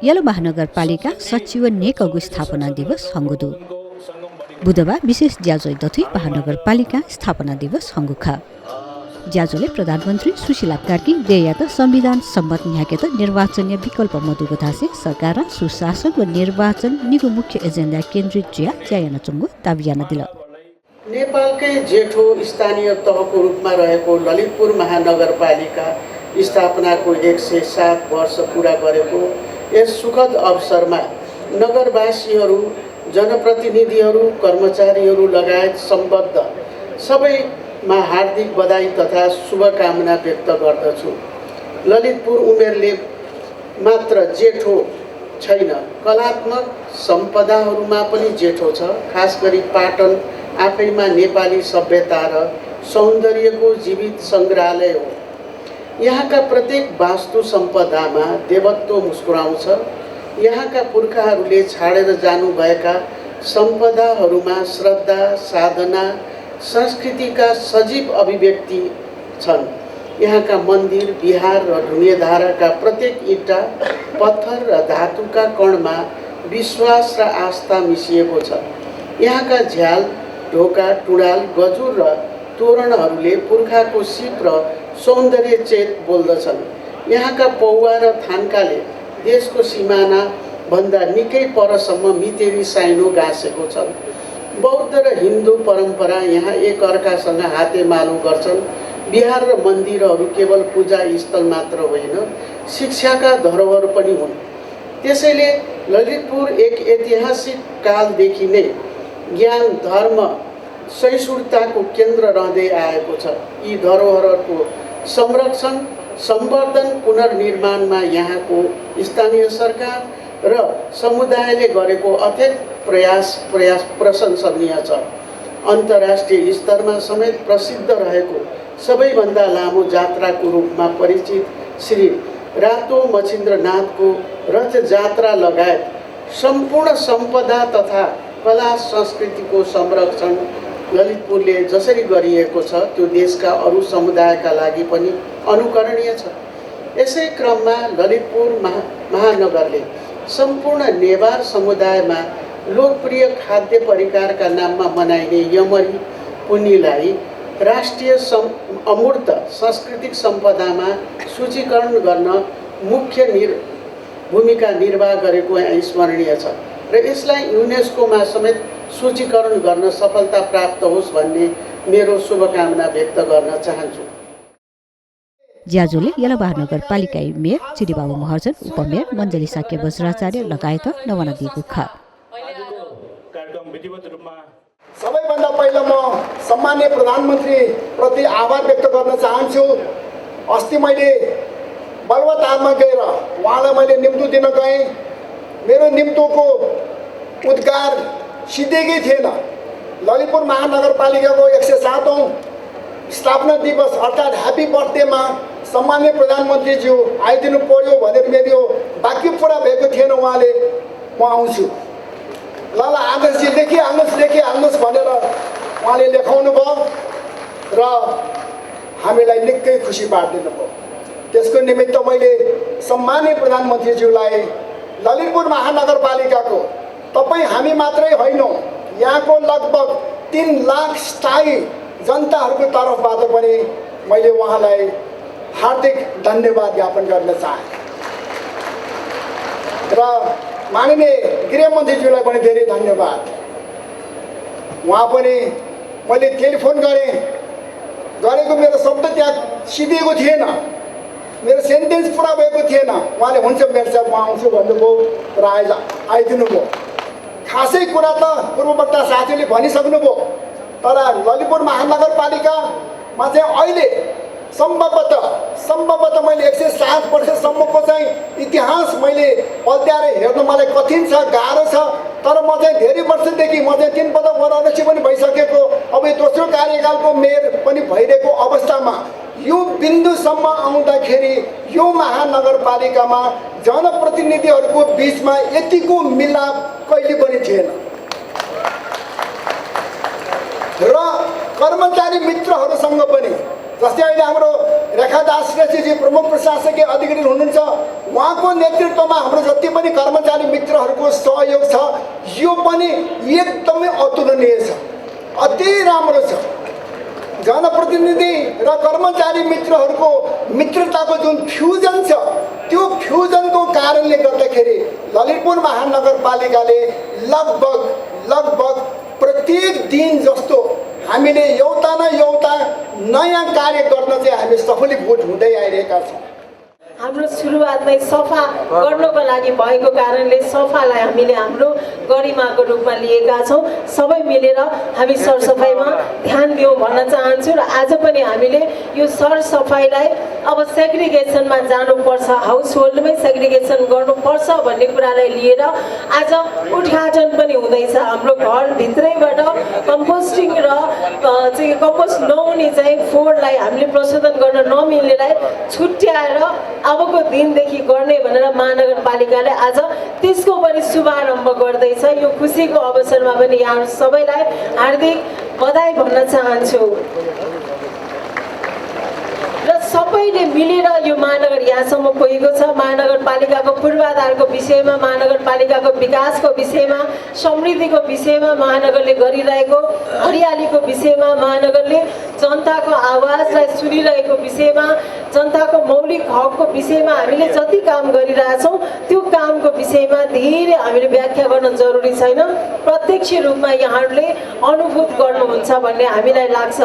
Yellow महानगरपालिका सचिव नेकगु स्थापना दिवस हंगुदु बुधबार विशेष ज्याजो दथि महानगरपालिका स्थापना दिवस हंगुखा ज्याजोले प्रधानमन्त्री सुशीला कार्की देयात संविधान सम्मत न्याकेत निर्वाचनीय विकल्प मधुगथासे सरकार सुशासन व निर्वाचन निगु मुख्य एजेन्डा केन्द्रित ज्यायाना चुङ्गु ताबियाना दिल नेपालकै जेठो स्थानीय तहको रूपमा रहेको ललितपुर महानगरपालिका स्थापनाको 107 वर्ष पूरा गरेको यस सुखद अवसरमा नगरवासीहरू, जनप्रतिनिधिहरू, कर्मचारीहरू लगायत सम्बद्ध सबैमा हार्दिक बधाई तथा शुभकामना व्यक्त गर्दछु। ललितपुर उमेरले मात्र जेठो छैन, कलात्मक सम्पदाहरूमा पनि जेठो छ। खास गरी पाटन आफैमा नेपाली सभ्यता र सौन्दर्यको जीवित सङ्ग्रहालय हो। यहाँका प्रत्येक वास्तु सम्पदामा देवत्व मुस्कुराउँछ। यहाँका पुर्खाहरूले छाडेर जानुभएका सम्पदाहरूमा श्रद्धा, साधना, संस्कृतिका सजीव अभिव्यक्ति छन्। यहाँका मन्दिर, विहार र ढुङ्गेधाराका प्रत्येक इँटा, पत्थर र धातुका कणमा विश्वास र आस्था मिसिएको छ। यहाँका झ्याल, ढोका, टुँडाल, गजुर र तोरणहरूले पुर्खाको सिप र सौन्दर्य चेत बोल्दछन्। यहाँका पौवा र थान्काले देशको सिमाना भन्दा निकै परसम्म मितेरी साइनो गाँसेको छ। बौद्ध र हिन्दू परम्परा यहाँ एक अर्कासँग हातेमालो गर्छन्। विहार र मन्दिरहरू केवल पूजा स्थल मात्र होइन, शिक्षाका धरोहर पनि हुन्। त्यसैले ललितपुर एक ऐतिहासिक कालदेखि नै ज्ञान, धर्म, सहिष्णुताको केन्द्र रहँदै आएको छ। यी धरोहरहरूको संरक्षण, सम्वर्धन, पुनर्निर्माणमा यहाँको स्थानीय सरकार र समुदायले गरेको अथक प्रयास प्रशंसनीय छ। अन्तर्राष्ट्रिय स्तरमा समेत प्रसिद्ध रहेको सबैभन्दा लामो जात्राको रूपमा परिचित श्री रातो मच्छिन्द्रनाथको रथ जात्रा लगायत सम्पूर्ण सम्पदा तथा कला संस्कृतिको संरक्षण ललितपुरले जसरी गरिएको छ त्यो देशका अरू समुदायका लागि पनि अनुकरणीय छ। यसै क्रममा ललितपुर महानगरले सम्पूर्ण नेवार समुदायमा लोकप्रिय खाद्य परिकारका नाममा मनाइने यमरी पुन्नीलाई राष्ट्रिय अमूर्त सांस्कृतिक सम्पदामा सूचीकरण गर्न मुख्य भूमिका निर्वाह गरेको स्मरणीय छ र यसलाई युनेस्कोमा समेत सूचीकरण गर्न सफलता प्राप्त होस् भन्ने मेरो शुभकामना व्यक्त गर्न चाहन्छु। ज्याजोले यला महानगरपालिका मेयर चिरीबाबु महर्जन, उपमेयर मञ्जली साक्य वज्राचार्य लगायत नवाना दिएको खा। सबैभन्दा पहिला म सम्माननीय प्रधानमन्त्री प्रति आभार व्यक्त गर्न चाहन्छु। अस्ति मैले बलवतारमा गएर उहाँलाई मैले निम्तो दिन गएँ। मेरो निम्तोको उद्गार सिद्धेकै थिएन। ललितपुर महानगरपालिकाको 107औं स्थापना दिवस अर्थात् ह्याप्पी बर्थडेमा सम्माननीय प्रधानमन्त्रीज्यू आइदिनु पर्यो भनेर मेरो वाक्य पुरा भएको थिएन। उहाँले म आउँछु, ल आदर्शजी लेखिहाल्नुहोस् भनेर उहाँले लेखाउनु भयो र हामीलाई निकै खुसी पारिदिनु भयो। त्यसको निमित्त मैले सम्माननीय प्रधानमन्त्रीज्यूलाई ललितपुर महानगरपालिकाको तपाईँ हामी मात्रै होइनौँ, यहाँको लगभग 3 लाख स्थायी जनताहरूको तर्फबाट पनि मैले उहाँलाई हार्दिक धन्यवाद ज्ञापन गर्न चाहे र माननीय गृहमन्त्रीज्यूलाई पनि धेरै धन्यवाद। उहाँ पनि मैले टेलिफोन गरेको मेरो शब्द त्यहाँ सिधिएको थिएन, मेरो सेन्टेन्स पुरा भएको थिएन। उहाँले हुन्छ मेरो साहब म आउँछु भन्नुभयो र आइदिनु भयो। खासै कुरा त पूर्ववक्ता साथीले भनिसक्नुभयो, तर ललितपुर महानगरपालिकामा चाहिँ अहिले सम्भवतः मैले 107 वर्षसम्मको चाहिँ इतिहास मैले पल्ट्याएर हेर्न मलाई कठिन छ, गाह्रो छ। तर म चाहिँ धेरै वर्षदेखि म चाहिँ 3 पटक वडा अध्यक्ष पनि भइसकेको, अब दोस्रो कार्यकालको मेयर पनि भइरहेको अवस्थामा यो बिन्दुसम्म आउँदाखेरि यो महानगरपालिकामा जनप्रतिनिधिहरूको बिचमा यतिको मिलाप कहिले पनि थिएन र कर्मचारी मित्रहरूसँग पनि। जस्तै अहिले हाम्रो रेखादास श्रेष्ठजी प्रमुख प्रशासकीय अधिकारी हुनुहुन्छ। उहाँको नेतृत्वमा हाम्रो जति पनि कर्मचारी मित्रहरूको सहयोग छ यो पनि एकदमै अतुलनीय छ, अति राम्रो छ। जनप्रतिनिधि र कर्मचारी मित्रहरूको मित्रताको जुन फ्युजन छ त्यो फ्युजनको कारणले गर्दाखेरि ललितपुर महानगरपालिकाले लगभग प्रत्येक दिन जस्तो हामीले एउटा न एउटा नयाँ कार्य गर्न चाहिँ हामी सफलीभूत हुँदै आइरहेका छौँ। हाम्रो सुरुवात नै सफा गर्नको लागि भएको कारणले सफालाई हामीले हाम्रो गरिमाको रूपमा लिएका छौँ। सबै मिलेर हामी सरसफाइमा ध्यान दिउँ भन्न चाहन्छु र आज पनि हामीले यो सरसफाइलाई अब सेग्रिगेसनमा जानुपर्छ, हाउस होल्डमै सेग्रिगेसन गर्नुपर्छ भन्ने कुरालाई लिएर आज उद्घाटन पनि हुँदैछ। हाम्रो घरभित्रैबाट कम्पोस्टिङ र कम्पोस्ट नहुने चाहिँ फोहोरलाई हामीले प्रशोधन गर्न नमिल्नेलाई छुट्याएर अबको दिनदेखि गर्ने भनेर महानगरपालिकाले आज त्यसको पनि शुभारम्भ गर्दैछ। यो खुसीको अवसरमा पनि यहाँ सबैलाई हार्दिक बधाई भन्न चाहन्छु र सबैले मिलेर यो महानगर यहाँसम्म पुगेको छ। महानगरपालिकाको पूर्वाधारको विषयमा, महानगरपालिकाको विकासको विषयमा, समृद्धिको विषयमा, महानगरले गरिरहेको हरियालीको विषयमा, महानगरले जनताको आवाजलाई सुनिरहेको विषयमा, जनताको मौलिक हकको विषयमा हामीले जति काम गरिरहेछौँ त्यो कामको विषयमा धेरै हामीले व्याख्या गर्न जरुरी छैन, प्रत्यक्ष रूपमा यहाँहरूले अनुभूत गर्नुहुन्छ भन्ने हामीलाई लाग्छ।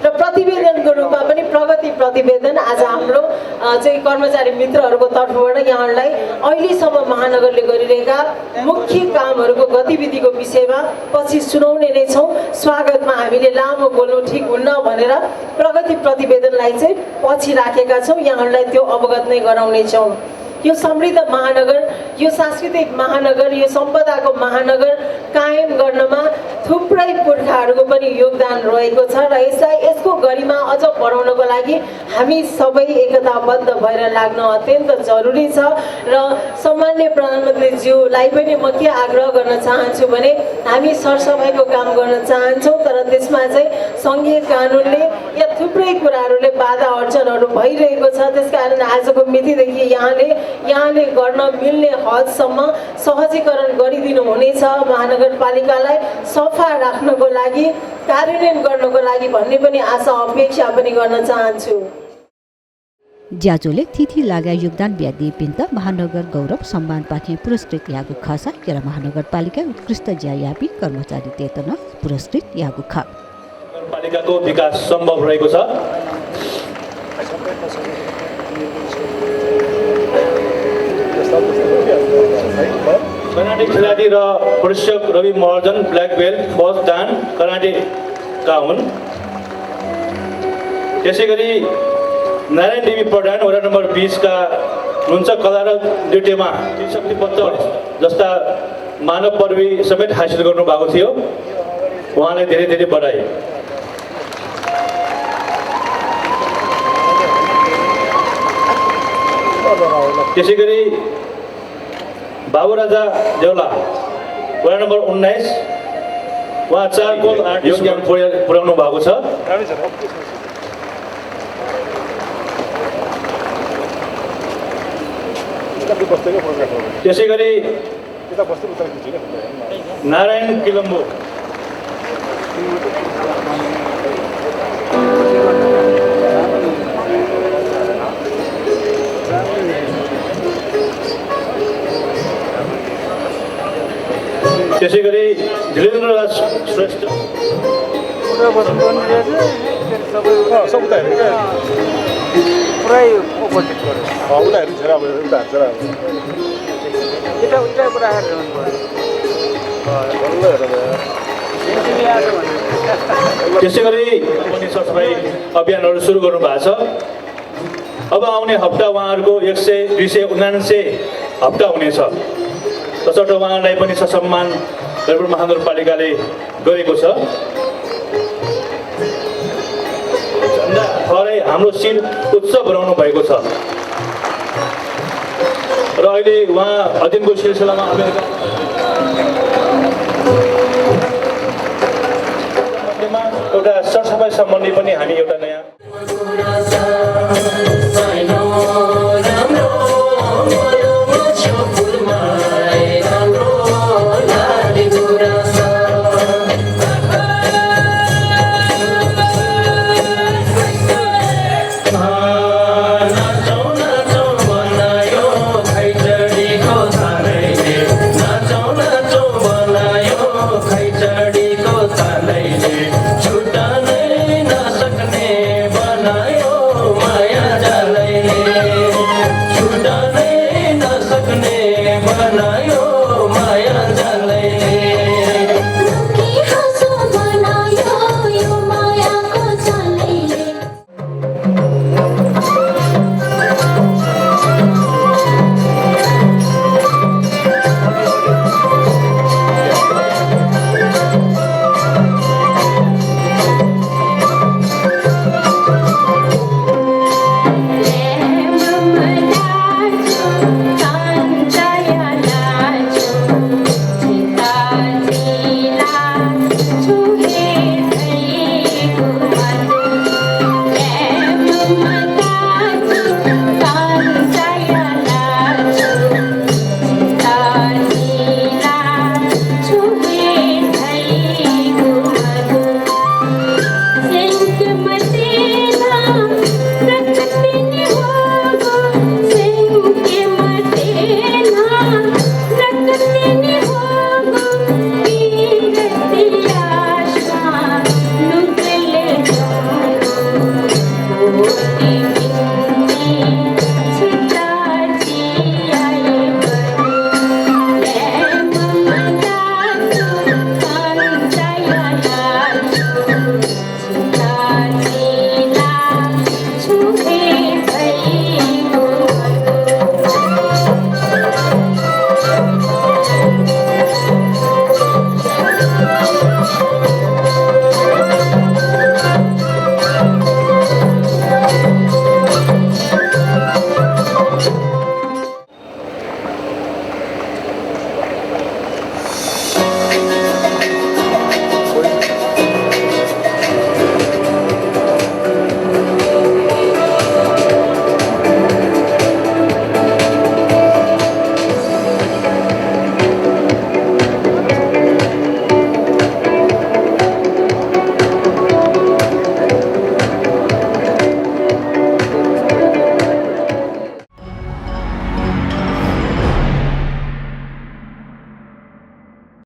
र प्रतिवेदनको रूपमा पनि प्रगति प्रतिवेदन आज हाम्रो चाहिँ कर्मचारी मित्रहरूको तर्फबाट यहाँहरूलाई अहिलेसम्म महानगरले गरिरहेका मुख्य कामहरूको गतिविधिको विषयमा पछि सुनाउने नै छौँ। स्वागतमा हामीले लामो बोल्नु ठिक हुन्न भनेर प्रगति प्रतिवेदनलाई चाहिँ पछि राखेका छौँ, यहाँहरूलाई त्यो अवगत नै गराउनेछौँ। यो समृद्ध महानगर, यो सांस्कृतिक महानगर, यो सम्पदाको महानगर कायम गर्नमा थुप्रै पुर्खाहरूको पनि योगदान रहेको छ र यसको गरिमा अझ बढाउनको लागि हामी सबै एकताबद्ध भएर लाग्न अत्यन्त जरुरी छ। र सम्माननीय प्रधानमन्त्रीज्यूलाई पनि म के आग्रह गर्न चाहन्छु भने हामी सरसफाइको काम गर्न चाहन्छौँ तर त्यसमा चाहिँ सङ्घीय कानुनले या थुप्रै कुराहरूले बाधा अर्चनहरू भइरहेको छ। त्यसकारण आजको मितिदेखि यहाँले गर्न मिल्ने हदसम्म सहजीकरण गरिदिनु हुनेछ महानगरपालिकालाई सफा राख्नको लागि, कार्यान्वयन गर्नको लागि भन्ने पनि आशा अपेक्षा पनि गर्न चाहन्छु। ज्याजोले तिथि लागा योगदान ब्यादी पिन्त महानगर गौरव सम्मान पाखे पुरस्कृत यागु खासा केरा महानगरपालिका उत्कृष्ट ज्यायापी कर्मचारी चेतना पुरस्कृत यागु खा। नगरपालिकाको विकास सम्भव रहेको छ। कराटे खेलाडी र प्रशिक्षक Ravi Maharjan black belt first dan karateka हुन्। त्यसै गरी नारायण देवी प्रधान वडा नम्बर 20 का हुनुहुन्छ। कला र नृत्यमा शक्ति पत्र जस्ता मानव पदवी समेत हासिल गर्नुभएको थियो, उहाँलाई धेरै धेरै बधाई। त्यसै गरी बाबुराजा देउला वडा नम्बर 19 उहाँ 4 गोल योगदान पुर्याउनु भएको छ। त्यसै गरी नारायण किलम्बु त्यसै गरी धीरेन्द्र राज श्रेष्ठ त्यसै गरी सरसफाइ अभियानहरू सुरु गर्नु भएको छ। अब आउने हप्ता उहाँहरूको 100-279 हप्ता हुनेछ। तसर्थ उहाँलाई पनि ससम्मान ललितपुर महानगरपालिकाले गरेको छ। भन्दा थोरै हाम्रो शिर उत्सव बनाउनु भएको छ र अहिले उहाँ अध्ययनको सिलसिलामा एउटा सरसफाइ सम्बन्धी पनि हामी एउटा नयाँ